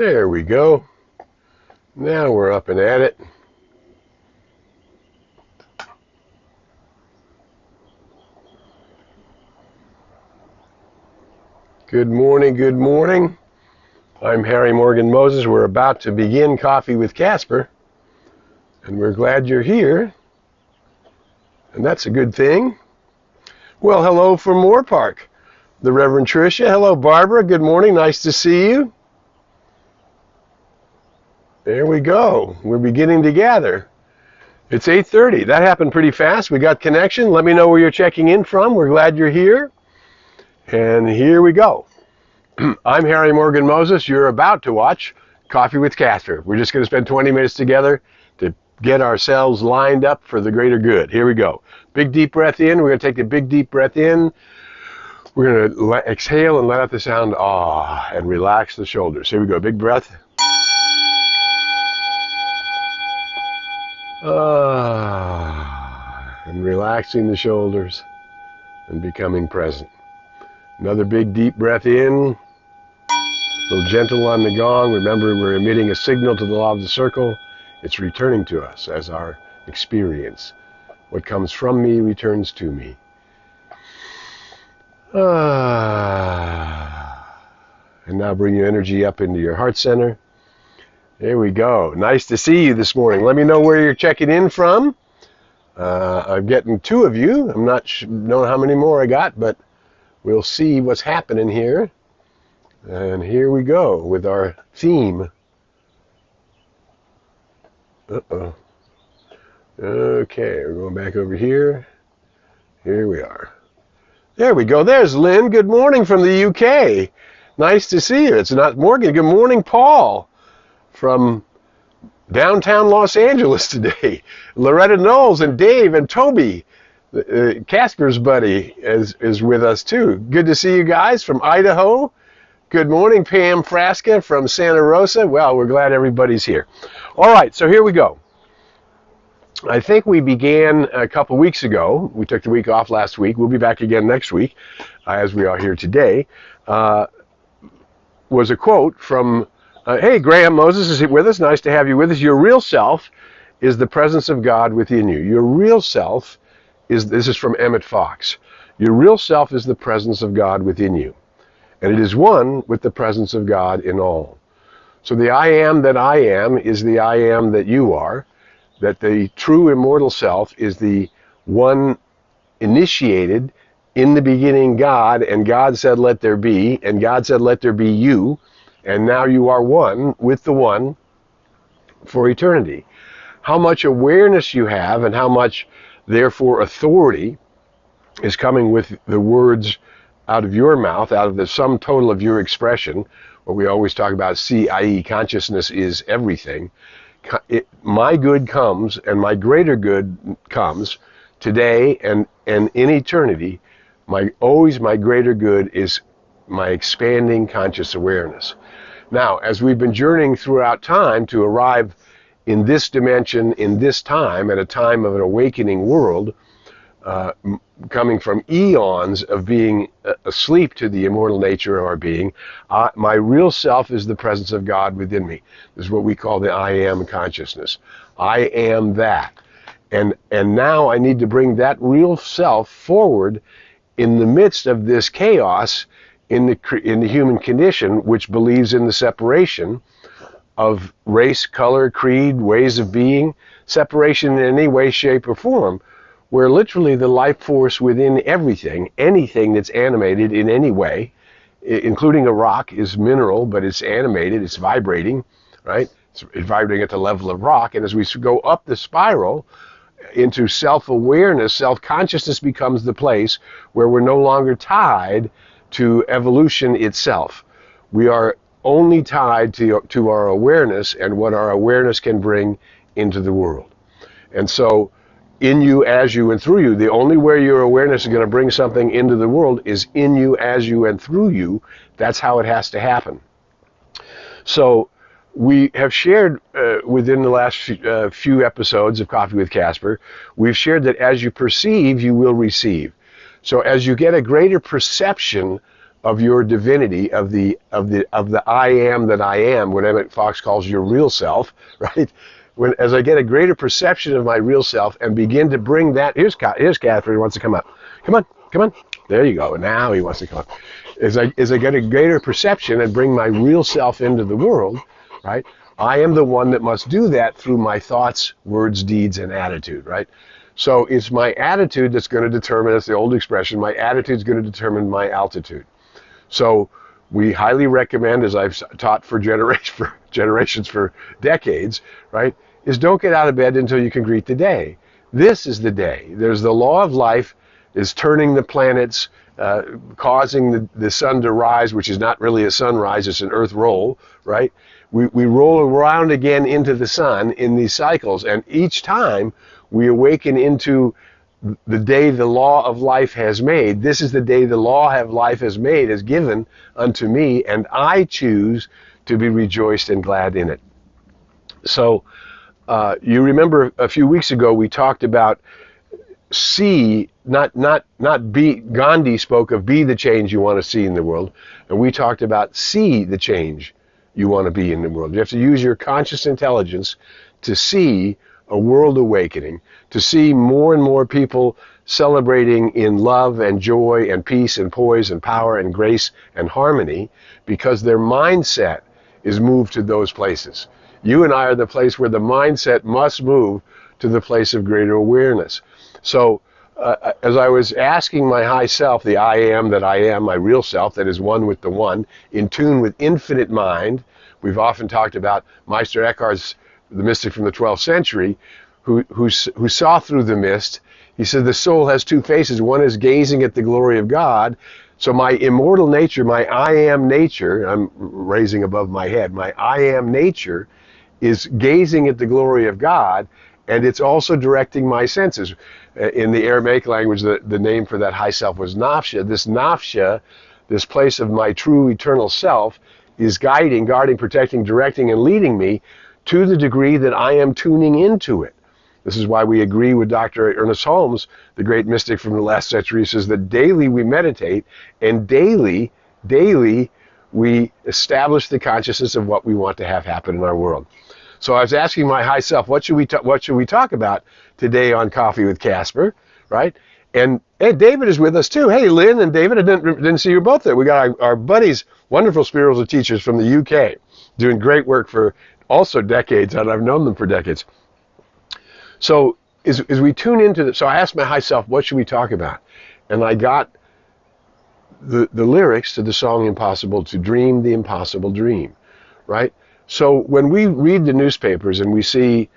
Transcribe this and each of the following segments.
There we go. Now we're up and at it. Good morning, good morning. I'm Harry Morgan Moses. We're about to begin Coffee with Casper, and we're glad you're here, and that's a good thing. Well, hello from Moore Park, the Reverend Tricia. Hello, Barbara. Good morning. Nice to see you. There we go. We're beginning to gather. It's 8:30. That happened pretty fast. We got connection. Let me know where you're checking in from. We're glad you're here. And here we go. I'm Harry Morgan Moses. You're about to watch Coffee with Casper. We're just going to spend 20 minutes together to get ourselves lined up for the greater good. Here we go. Big deep breath in. We're going to take a big deep breath in. We're going to exhale and let out the sound ah and relax the shoulders. Here we go. Big breath. And relaxing the shoulders and becoming present. Another big deep breath in. A little gentle on the gong. Remember, we're emitting a signal to the law of the circle. It's returning to us as our experience. What comes from me returns to me. And now bring your energy up into your heart center. There we go. Nice to see you this morning. Let me know where you're checking in from. I'm getting 2 of you. I'm not know how many more I got, but we'll see what's happening here. And here we go with our theme. Uh-oh. Okay, we're going back over here. Here we are. There we go. There's Lynn. Good morning from the UK. Nice to see you. It's not Morgan. Good morning, Paul, from downtown Los Angeles today. Loretta Knowles and Dave and Toby, Casper's buddy, is with us too. Good to see you guys from Idaho. Good morning, Pam Frasca from Santa Rosa. Well, we're glad everybody's here. All right, so here we go. I think we began a couple weeks ago. We took the week off last week. We'll be back again next week, as we are here today. Was a quote from, hey, Graham Moses is with us. Nice to have you with us. Your real self is the presence of God within you. Your real self is, this is from Emmett Fox. Your real self is the presence of God within you. And it is one with the presence of God in all. So the I am that I am is the I am that you are. That the true immortal self is the one initiated in the beginning God, and God said let there be, and God said let there be you, and now you are one with the one for eternity. How much awareness you have and how much, therefore, authority is coming with the words out of your mouth, out of the sum total of your expression, what we always talk about, i.e. consciousness is everything. My good comes and my greater good comes today and in eternity. Always my greater good is my expanding conscious awareness. Now, as we've been journeying throughout time to arrive in this dimension, in this time, at a time of an awakening world, coming from eons of being asleep to the immortal nature of our being, my real self is the presence of God within me. This is what we call the I am consciousness. I am that. And now I need to bring that real self forward in the midst of this chaos in the human condition, which believes in the separation of race, color, creed, ways of being, separation in any way, shape, or form, where literally the life force within everything, anything that's animated in any way, including a rock, is mineral, but it's animated, it's vibrating, right? It's vibrating at the level of rock. And as we go up the spiral into self-awareness, self-consciousness becomes the place where we're no longer tied to evolution itself. We are only tied to our awareness and what our awareness can bring into the world. And so, in you, as you, and through you, the only way your awareness is going to bring something into the world is in you, as you, and through you. That's how it has to happen. So we have shared within the last few episodes of Coffee with Casper, we've shared that as you perceive, you will receive. So as you get a greater perception of your divinity, of the I am that I am, what Emmett Fox calls your real self, right? As I get a greater perception of my real self and begin to bring that, here's Catherine, who wants to come up. Come on. There you go. Now he wants to come up. As I get a greater perception and bring my real self into the world, right? I am the one that must do that through my thoughts, words, deeds, and attitude, right? So it's my attitude that's going to determine, it's the old expression, my attitude is going to determine my altitude. So we highly recommend, as I've taught for generations, for decades, right, is don't get out of bed until you can greet the day. This is the day. There's the law of life is turning the planets, causing the sun to rise, which is not really a sunrise, it's an earth roll, right? We roll around again into the sun in these cycles, and each time we awaken into the day the law of life has made. This is the day the law of life has made, is given unto me, and I choose to be rejoiced and glad in it. So you remember a few weeks ago we talked about see, not be. Gandhi spoke of be the change you want to see in the world, and we talked about see the change you want to be in the world. You have to use your conscious intelligence to see a world awakening, to see more and more people celebrating in love and joy and peace and poise and power and grace and harmony, because their mindset is moved to those places. You and I are the place where the mindset must move to the place of greater awareness. So as I was asking my high self, the I am that I am, my real self that is one with the one, in tune with infinite mind, we've often talked about Meister Eckhart's, the mystic from the 12th century, who saw through the mist. He said the soul has two faces. One is gazing at the glory of God. So my immortal nature, my I am nature, I'm raising above my head, my I am nature is gazing at the glory of God, and it's also directing my senses. In the Aramaic language, the name for that high self was nafsha. This nafsha, this place of my true eternal self, is guiding, guarding, protecting, directing, and leading me to the degree that I am tuning into it. This is why we agree with Dr. Ernest Holmes, the great mystic from the last century. He says that daily we meditate, and daily we establish the consciousness of what we want to have happen in our world. So I was asking my high self, what should we talk about today on Coffee with Casper, right? And hey, David is with us too. Hey, Lynn and David, I didn't see you both there. We got our buddies, wonderful spiritual teachers from the UK, doing great work for also decades, and I've known them for decades. So as we tune into so I asked my high self, what should we talk about? And I got the lyrics to the song Impossible to Dream the Impossible Dream, right? So when we read the newspapers and we see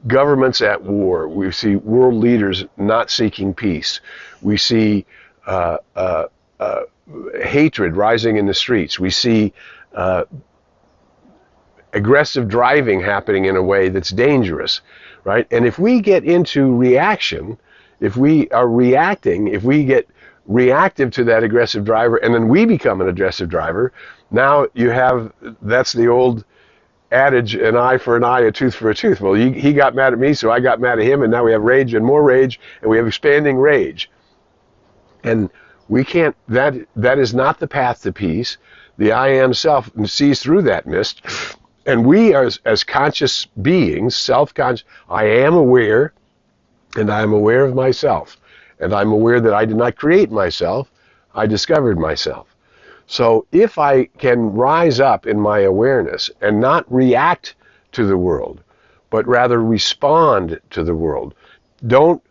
governments at war, we see world leaders not seeking peace, we see hatred rising in the streets, we see aggressive driving happening in a way that's dangerous, right? And if we get into reaction, if we are reacting, if we get reactive to that aggressive driver and then we become an aggressive driver, now that's the old adage, an eye for an eye, a tooth for a tooth. Well, he got mad at me, so I got mad at him, and now we have rage and more rage, and we have expanding rage. And we can't, that is not the path to peace. The I am self sees through that mist. And we are, as conscious beings, self-conscious, I am aware, and I am aware of myself. And I'm aware that I did not create myself, I discovered myself. So if I can rise up in my awareness and not react to the world, but rather respond to the world, don't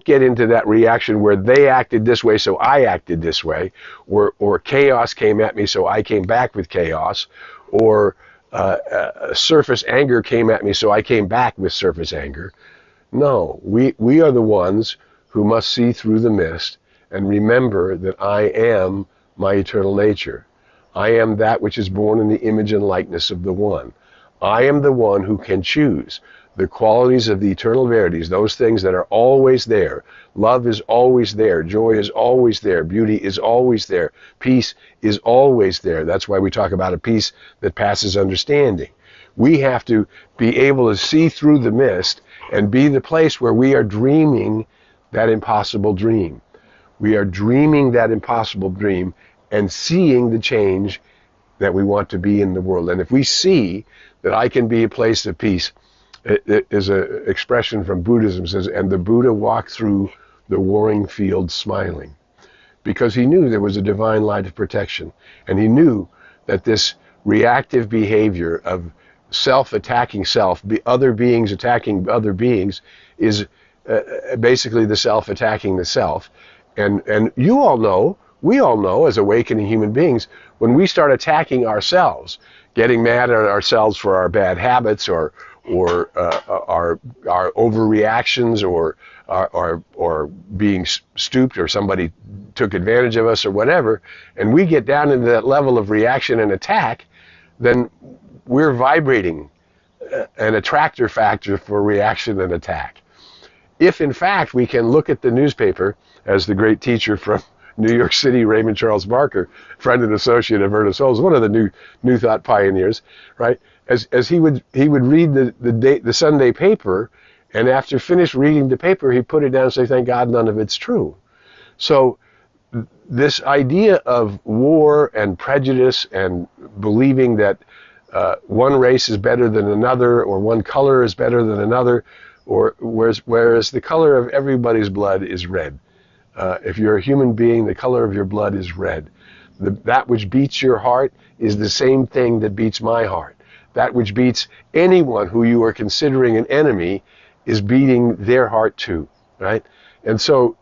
get into that reaction where they acted this way, so I acted this way, or chaos came at me, so I came back with chaos, or surface anger came at me, so I came back with surface anger. No, we are the ones who must see through the mist and remember that I am my eternal nature. I am that which is born in the image and likeness of the One. I am the one who can choose the qualities of the eternal verities, those things that are always there. Love is always there. Joy is always there. Beauty is always there. Peace is always there. That's why we talk about a peace that passes understanding. We have to be able to see through the mist and be the place where we are dreaming that impossible dream. We are dreaming that impossible dream and seeing the change that we want to be in the world. And if we see that I can be a place of peace, it is an expression from Buddhism, says, and the Buddha walked through the warring field smiling, because he knew there was a divine light of protection. And he knew that this reactive behavior of self-attacking self, other beings attacking other beings, is basically the self attacking the self. And you all know, we all know as awakening human beings, when we start attacking ourselves, getting mad at ourselves for our bad habits or our overreactions or being stooped, or somebody took advantage of us or whatever, and we get down into that level of reaction and attack, then we're vibrating an attractor factor for reaction and attack. If in fact we can look at the newspaper, as the great teacher from New York City, Raymond Charles Barker, friend and associate of Ernest Holmes, one of the New Thought pioneers, right? As he would read the Sunday paper, and after finished reading the paper, he put it down and say, "Thank God, none of it's true." So this idea of war and prejudice and believing that one race is better than another, or one color is better than another, or whereas the color of everybody's blood is red. If you're a human being, the color of your blood is red. That which beats your heart is the same thing that beats my heart. That which beats anyone who you are considering an enemy is beating their heart too, right? And so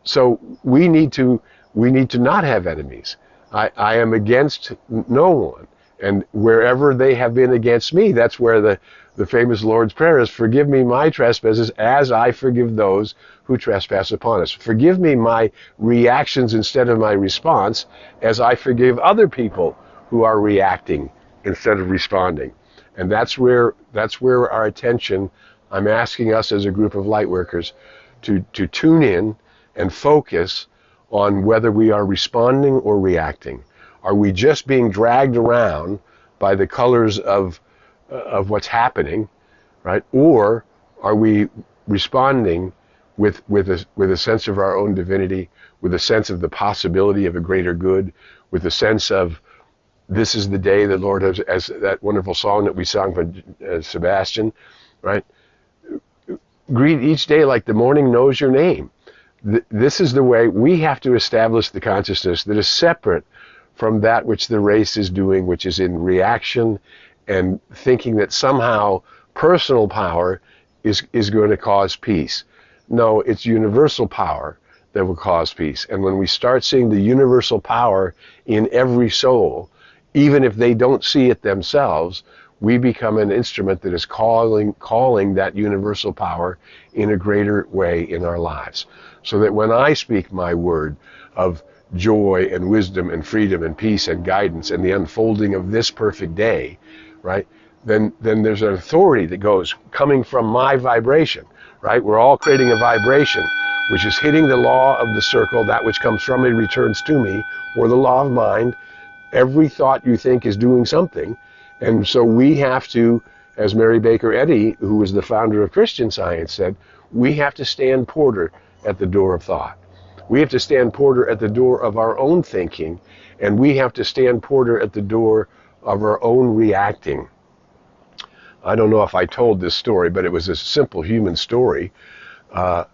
we need to not have enemies. I am against no one. And wherever they have been against me, that's where the famous Lord's Prayer is, forgive me my trespasses as I forgive those who trespass upon us. Forgive me my reactions instead of my response, as I forgive other people who are reacting instead of responding. And that's where our attention, I'm asking us as a group of light workers to tune in and focus on whether we are responding or reacting. Are we just being dragged around by the colors of what's happening, right? Or are we responding with a sense of our own divinity, with a sense of the possibility of a greater good, with a sense of this is the day the Lord has, as that wonderful song that we sang from Sebastian, right? Greet each day like the morning knows your name. This is the way we have to establish the consciousness that is separate from that which the race is doing, which is in reaction and thinking that somehow personal power is going to cause peace. No, it's universal power that will cause peace. And when we start seeing the universal power in every soul, even if they don't see it themselves, we become an instrument that is calling that universal power in a greater way in our lives. So that when I speak my word of joy and wisdom and freedom and peace and guidance and the unfolding of this perfect day, right? Then there's an authority that goes coming from my vibration, right? We're all creating a vibration which is hitting the law of the circle. That which comes from me returns to me, or the law of mind. Every thought you think is doing something. And so we have to, as Mary Baker Eddy, who was the founder of Christian Science, said, we have to stand porter at the door of thought. We have to stand porter at the door of our own thinking, and we have to stand porter at the door of our own reacting. I don't know if I told this story, but it was a simple human story. I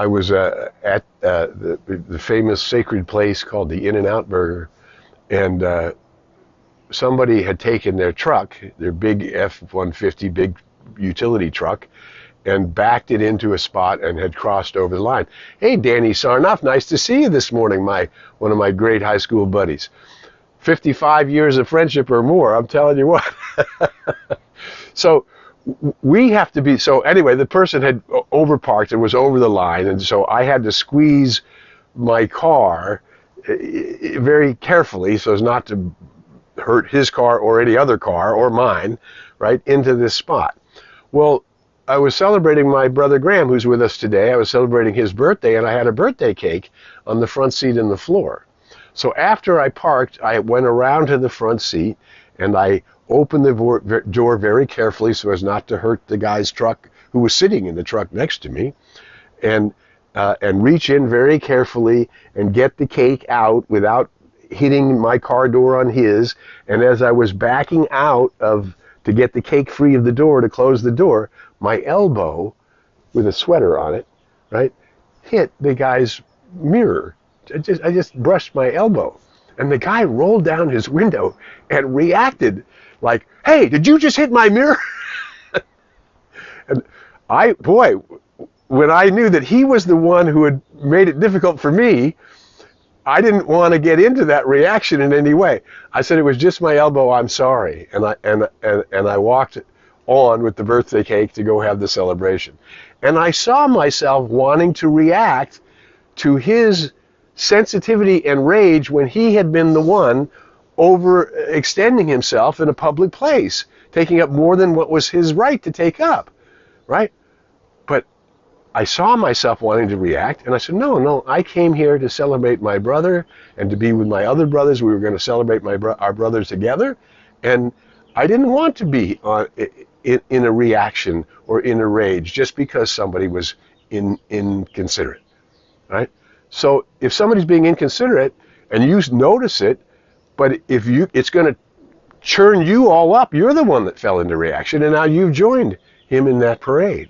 was at the famous sacred place called the In-N-Out Burger, and somebody had taken their truck, their big F-150, big utility truck, and backed it into a spot and had crossed over the line. Hey, Danny Sarnoff, nice to see you this morning, one of my great high school buddies. 55 years of friendship or more, I'm telling you what. So we have to be, so anyway, the person had overparked and was over the line, and so I had to squeeze my car very carefully so as not to hurt his car or any other car or mine, right, into this spot. Well, I was celebrating my brother Graham, who's with us today. I was celebrating his birthday, and I had a birthday cake on the front seat in the floor. So after I parked, I went around to the front seat, and I opened the door very carefully so as not to hurt the guy's truck who was sitting in the truck next to me. And and reach in very carefully and get the cake out without hitting my car door on his. And as I was backing out to get the cake free of the door, to close the door, my elbow, with a sweater on it, right, hit the guy's mirror. I just brushed my elbow. And the guy rolled down his window and reacted like, "Hey, did you just hit my mirror?" And when I knew that he was the one who had made it difficult for me, I didn't want to get into that reaction in any way. I said, "It was just my elbow, I'm sorry." And I walked on with the birthday cake to go have the celebration. And I saw myself wanting to react to his sensitivity and rage when he had been the one overextending himself in a public place, taking up more than what was his right to take up, right? But I saw myself wanting to react, and I said, no, I came here to celebrate my brother and to be with my other brothers. We were going to celebrate our brothers together, and I didn't want to be in a reaction or in a rage just because somebody was inconsiderate, right? So if somebody's being inconsiderate and you notice it, but it's going to churn you all up. You're the one that fell into reaction, and now you've joined him in that parade,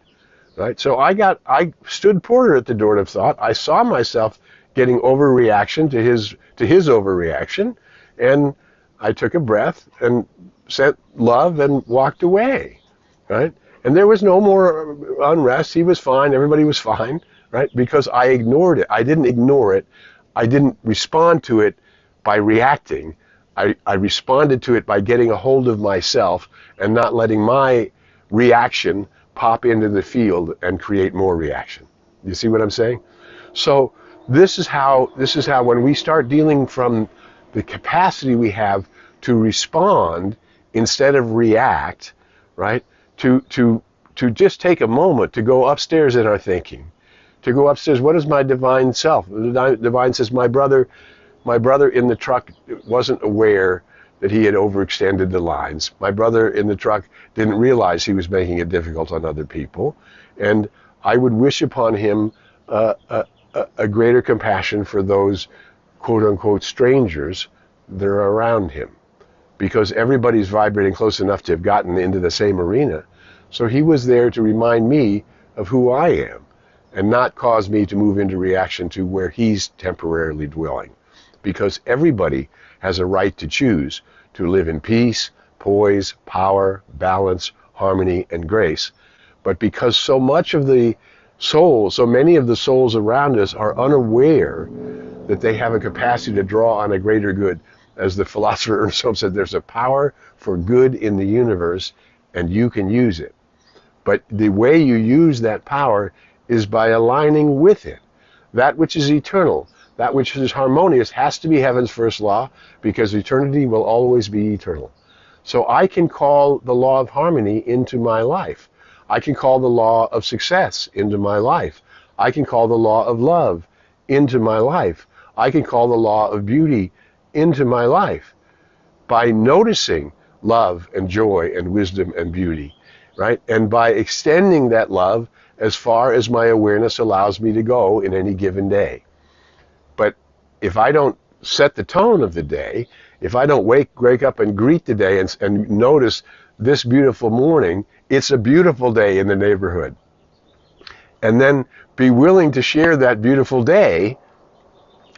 right? So I stood porter at the door of thought. I saw myself getting overreaction to his overreaction, and I took a breath and sent love and walked away, right? And there was no more unrest. He was fine. Everybody was fine, right? Because I ignored it. I didn't ignore it. I didn't respond to it by reacting. I responded to it by getting a hold of myself and not letting my reaction pop into the field and create more reaction. You see what I'm saying? So this is how when we start dealing from the capacity we have to respond instead of react, right? To just take a moment to go upstairs in our thinking, to go upstairs. What is my divine self? The divine says, my brother in the truck wasn't aware that he had overextended the lines. My brother in the truck didn't realize he was making it difficult on other people, and I would wish upon him a greater compassion for those quote-unquote strangers that are around him, because everybody's vibrating close enough to have gotten into the same arena. So he was there to remind me of who I am and not cause me to move into reaction to where he's temporarily dwelling. Because everybody has a right to choose to live in peace, poise, power, balance, harmony, and grace. But because so many of the souls around us are unaware that they have a capacity to draw on a greater good. As the philosopher Ernst Holmes said, there's a power for good in the universe, and you can use it. But the way you use that power is by aligning with it. That which is eternal, that which is harmonious, has to be heaven's first law, because eternity will always be eternal. So I can call the law of harmony into my life. I can call the law of success into my life. I can call the law of love into my life. I can call the law of beauty into my life by noticing love and joy and wisdom and beauty, right? And by extending that love as far as my awareness allows me to go in any given day. But if I don't set the tone of the day, if I don't wake up and greet the day and notice this beautiful morning, it's a beautiful day in the neighborhood, and then be willing to share that beautiful day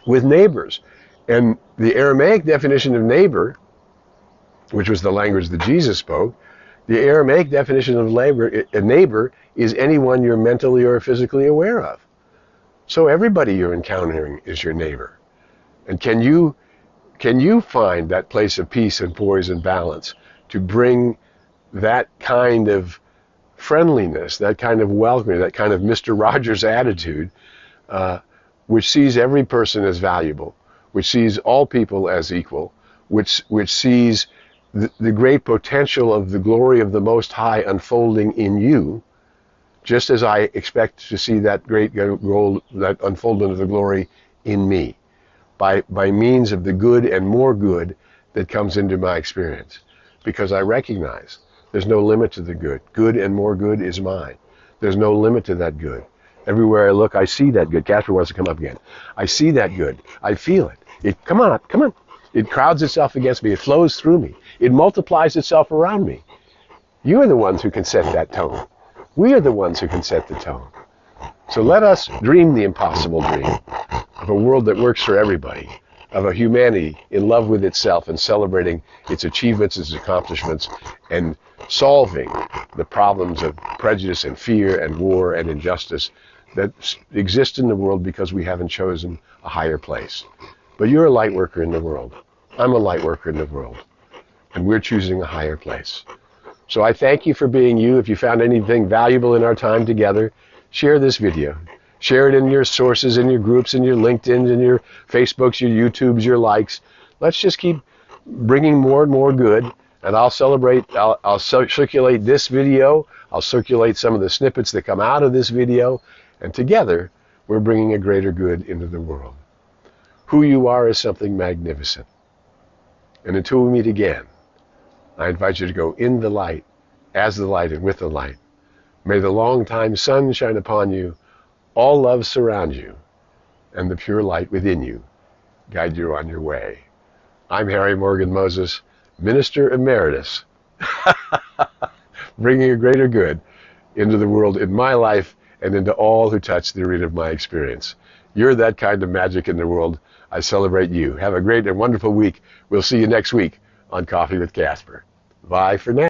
with neighbors. And the Aramaic definition of neighbor, which was the language that Jesus spoke, the Aramaic definition of a neighbor is anyone you're mentally or physically aware of. So everybody you're encountering is your neighbor. And can you find that place of peace and poise and balance to bring that kind of friendliness, that kind of welcoming, that kind of Mr. Rogers attitude, which sees every person as valuable, which sees all people as equal, which sees the great potential of the glory of the Most High unfolding in you, just as I expect to see that great goal, that unfoldment of the glory in me, by means of the good and more good that comes into my experience. Because I recognize there's no limit to the good. Good and more good is mine. There's no limit to that good. Everywhere I look, I see that good. Casper wants to come up again. I see that good. I feel it. Come on, come on. It crowds itself against me. It flows through me. It multiplies itself around me. You are the ones who can set that tone. We are the ones who can set the tone. So let us dream the impossible dream of a world that works for everybody, of a humanity in love with itself and celebrating its achievements, its accomplishments, and solving the problems of prejudice and fear and war and injustice that exist in the world because we haven't chosen a higher place. But you're a light worker in the world. I'm a light worker in the world. And we're choosing a higher place. So I thank you for being you. If you found anything valuable in our time together, share this video. Share it in your sources, in your groups, in your LinkedIn's, in your Facebooks, your YouTubes, your likes. Let's just keep bringing more and more good. And I'll circulate this video. I'll circulate some of the snippets that come out of this video. And together, we're bringing a greater good into the world. Who you are is something magnificent. And until we meet again, I invite you to go in the light, as the light, and with the light. May the long-time sun shine upon you, all love surround you, and the pure light within you guide you on your way. I'm Harry Morgan Moses, Minister Emeritus, bringing a greater good into the world in my life and into all who touch the arena of my experience. You're that kind of magic in the world. I celebrate you. Have a great and wonderful week. We'll see you next week on Coffee with Casper. Bye for now.